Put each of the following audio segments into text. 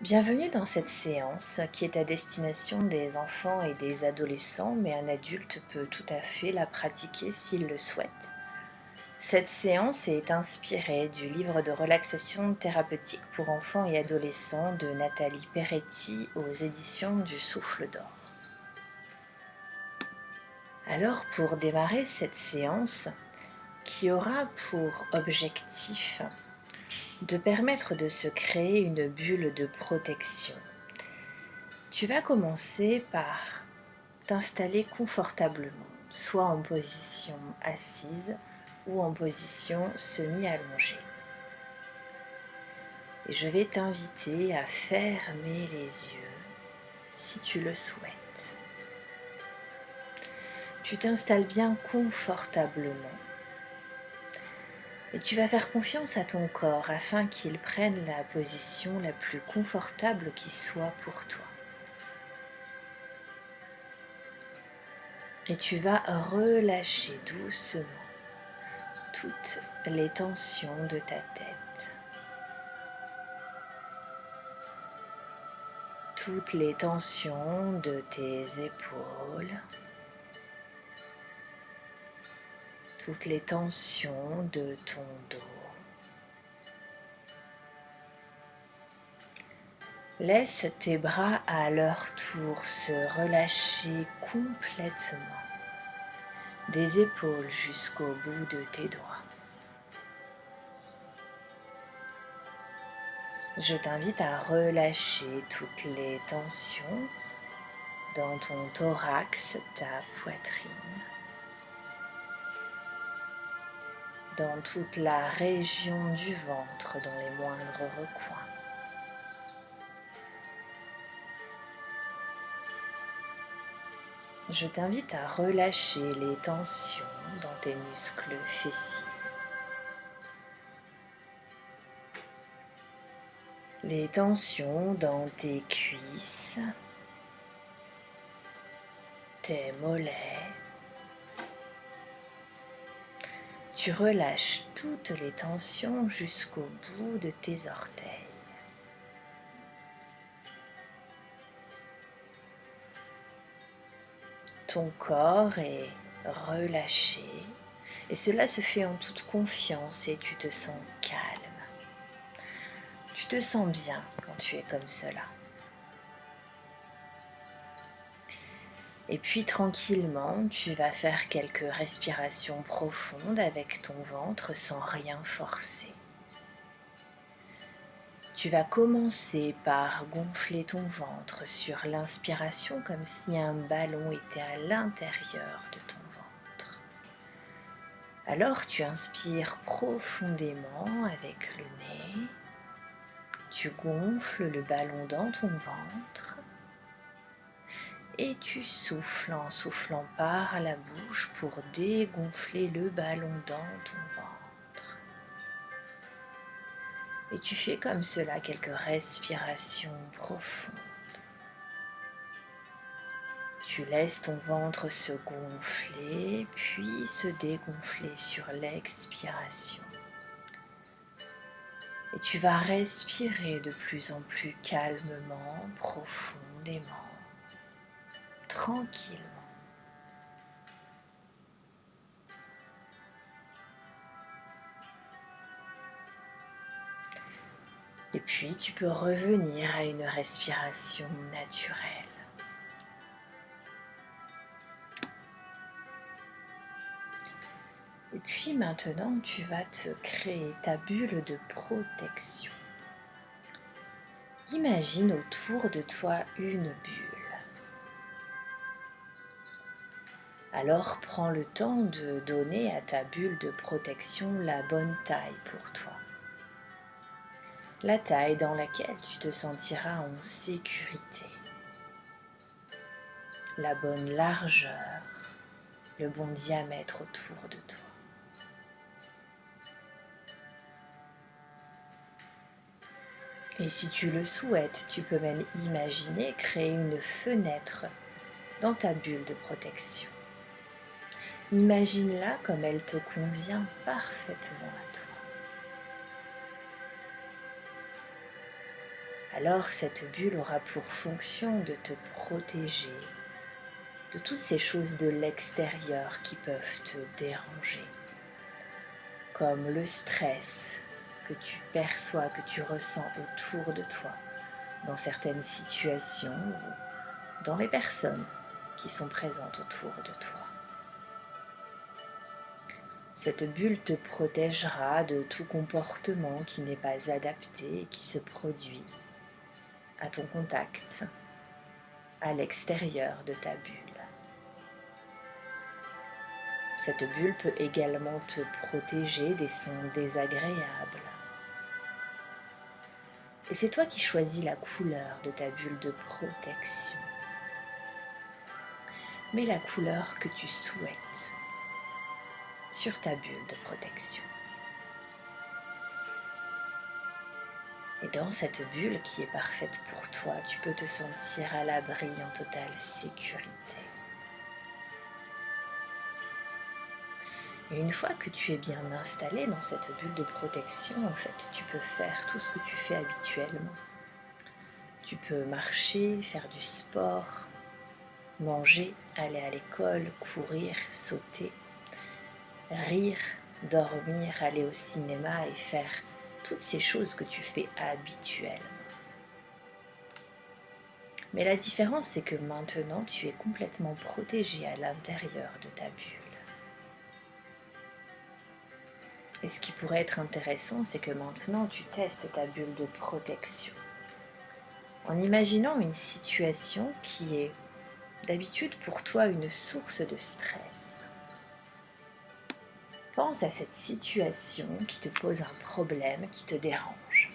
Bienvenue dans cette séance qui est à destination des enfants et des adolescents, mais un adulte peut tout à fait la pratiquer s'il le souhaite. Cette séance est inspirée du livre de relaxation thérapeutique pour enfants et adolescents de Nathalie Peretti aux éditions du Souffle d'Or. Alors pour démarrer cette séance, qui aura pour objectif de permettre de se créer une bulle de protection, tu vas commencer par t'installer confortablement, soit en position assise ou en position semi-allongée. Et je vais t'inviter à fermer les yeux si tu le souhaites. Tu t'installes bien confortablement et tu vas faire confiance à ton corps afin qu'il prenne la position la plus confortable qui soit pour toi. Et tu vas relâcher doucement toutes les tensions de ta tête, toutes les tensions de tes épaules, toutes les tensions de ton dos. Laisse tes bras à leur tour se relâcher complètement, des épaules jusqu'au bout de tes doigts. Je t'invite à relâcher toutes les tensions dans ton thorax, ta poitrine, dans toute la région du ventre, dans les moindres recoins. Je t'invite à relâcher les tensions dans tes muscles fessiers, les tensions dans tes cuisses, tes mollets. Tu relâches toutes les tensions jusqu'au bout de tes orteils. Ton corps est relâché et cela se fait en toute confiance et tu te sens calme. Tu te sens bien quand tu es comme cela. Et puis tranquillement, tu vas faire quelques respirations profondes avec ton ventre sans rien forcer. Tu vas commencer par gonfler ton ventre sur l'inspiration comme si un ballon était à l'intérieur de ton ventre. Alors tu inspires profondément avec le nez, tu gonfles le ballon dans ton ventre et tu souffles en soufflant par la bouche pour dégonfler le ballon dans ton ventre. Et tu fais comme cela quelques respirations profondes. Tu laisses ton ventre se gonfler, puis se dégonfler sur l'expiration. Et tu vas respirer de plus en plus calmement, profondément, tranquillement. Et puis tu peux revenir à une respiration naturelle. Et puis maintenant, tu vas te créer ta bulle de protection. Imagine autour de toi une bulle. Alors prends le temps de donner à ta bulle de protection la bonne taille pour toi. La taille dans laquelle tu te sentiras en sécurité. La bonne largeur, le bon diamètre autour de toi. Et si tu le souhaites, tu peux même imaginer créer une fenêtre dans ta bulle de protection. Imagine-la comme elle te convient parfaitement à toi. alors cette bulle aura pour fonction de te protéger de toutes ces choses de l'extérieur qui peuvent te déranger, comme le stress que tu perçois, que tu ressens autour de toi, dans certaines situations ou dans les personnes qui sont présentes autour de toi. Cette bulle te protégera de tout comportement qui n'est pas adapté et qui se produit à ton contact, à l'extérieur de ta bulle. Cette bulle peut également te protéger des sons désagréables. Et c'est toi qui choisis la couleur de ta bulle de protection. Mets la couleur que tu souhaites sur ta bulle de protection. Et dans cette bulle qui est parfaite pour toi, tu peux te sentir à l'abri en totale sécurité. Et une fois que tu es bien installé dans cette bulle de protection, en fait, tu peux faire tout ce que tu fais habituellement. Tu peux marcher, faire du sport, manger, aller à l'école, courir, sauter, rire, dormir, aller au cinéma et faire toutes ces choses que tu fais habituellement. Mais la différence, c'est que maintenant, tu es complètement protégé à l'intérieur de ta bulle. Et ce qui pourrait être intéressant, c'est que maintenant, tu testes ta bulle de protection en imaginant une situation qui est d'habitude pour toi une source de stress. Pense à cette situation qui te pose un problème, qui te dérange.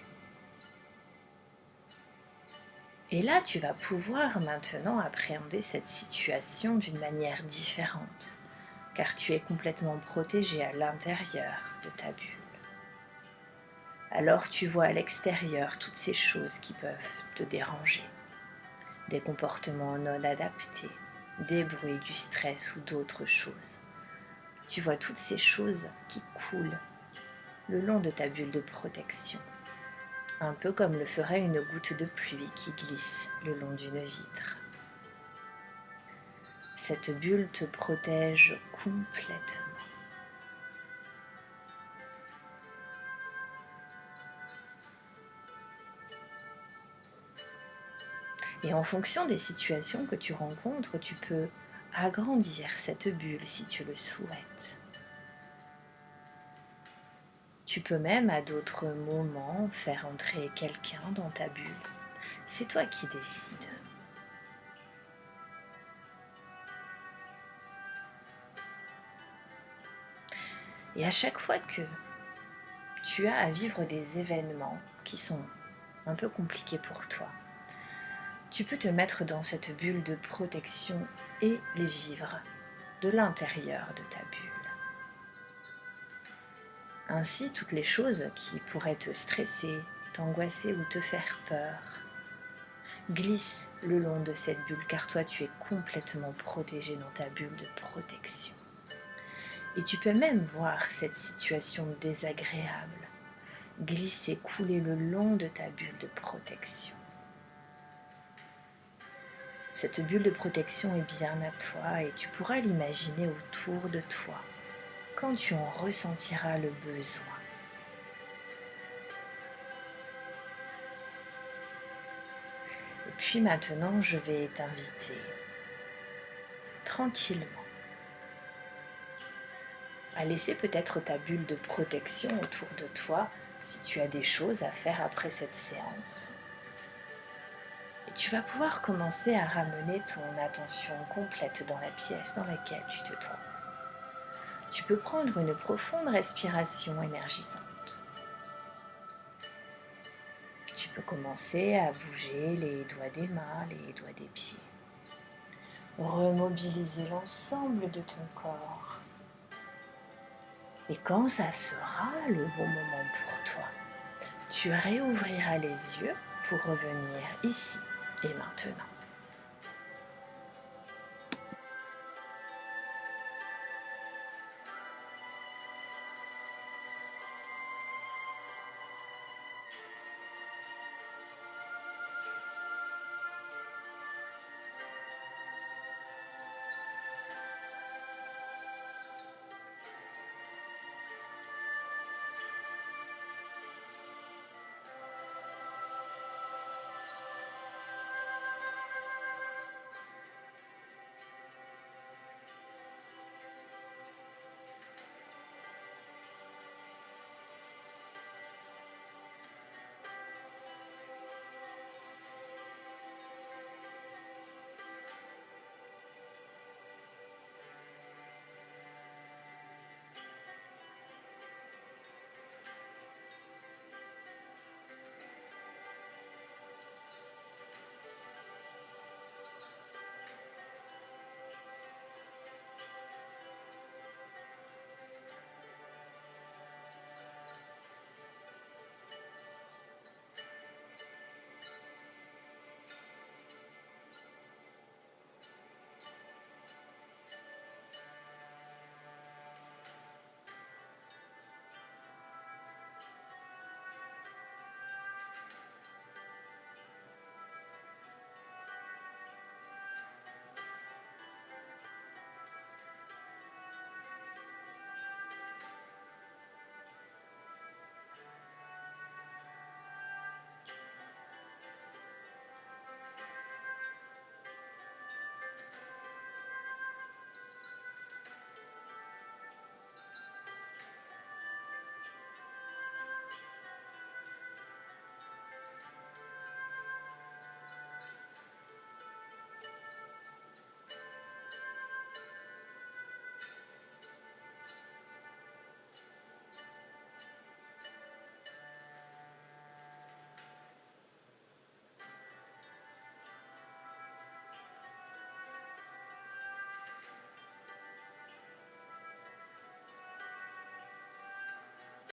Et là, tu vas pouvoir maintenant appréhender cette situation d'une manière différente, car tu es complètement protégé à l'intérieur de ta bulle. Alors tu vois à l'extérieur toutes ces choses qui peuvent te déranger, des comportements non adaptés, des bruits, du stress ou d'autres choses. Tu vois toutes ces choses qui coulent le long de ta bulle de protection, un peu comme le ferait une goutte de pluie qui glisse le long d'une vitre. Cette bulle te protège complètement. Et en fonction des situations que tu rencontres, tu peux agrandir cette bulle si tu le souhaites. Tu peux même à d'autres moments faire entrer quelqu'un dans ta bulle. C'est toi qui décides. Et à chaque fois que tu as à vivre des événements qui sont un peu compliqués pour toi, tu peux te mettre dans cette bulle de protection et les vivre de l'intérieur de ta bulle. Ainsi, toutes les choses qui pourraient te stresser, t'angoisser ou te faire peur glissent le long de cette bulle, car toi tu es complètement protégé dans ta bulle de protection. Et tu peux même voir cette situation désagréable glisser, couler le long de ta bulle de protection. Cette bulle de protection est bien à toi et tu pourras l'imaginer autour de toi quand tu en ressentiras le besoin. Et puis maintenant, je vais t'inviter tranquillement à laisser peut-être ta bulle de protection autour de toi si tu as des choses à faire après cette séance. Et tu vas pouvoir commencer à ramener ton attention complète dans la pièce dans laquelle tu te trouves. Tu peux prendre une profonde respiration énergisante. Tu peux commencer à bouger les doigts des mains, les doigts des pieds. Remobiliser l'ensemble de ton corps. Et quand ça sera le bon moment pour toi, tu réouvriras les yeux pour revenir ici et maintenant.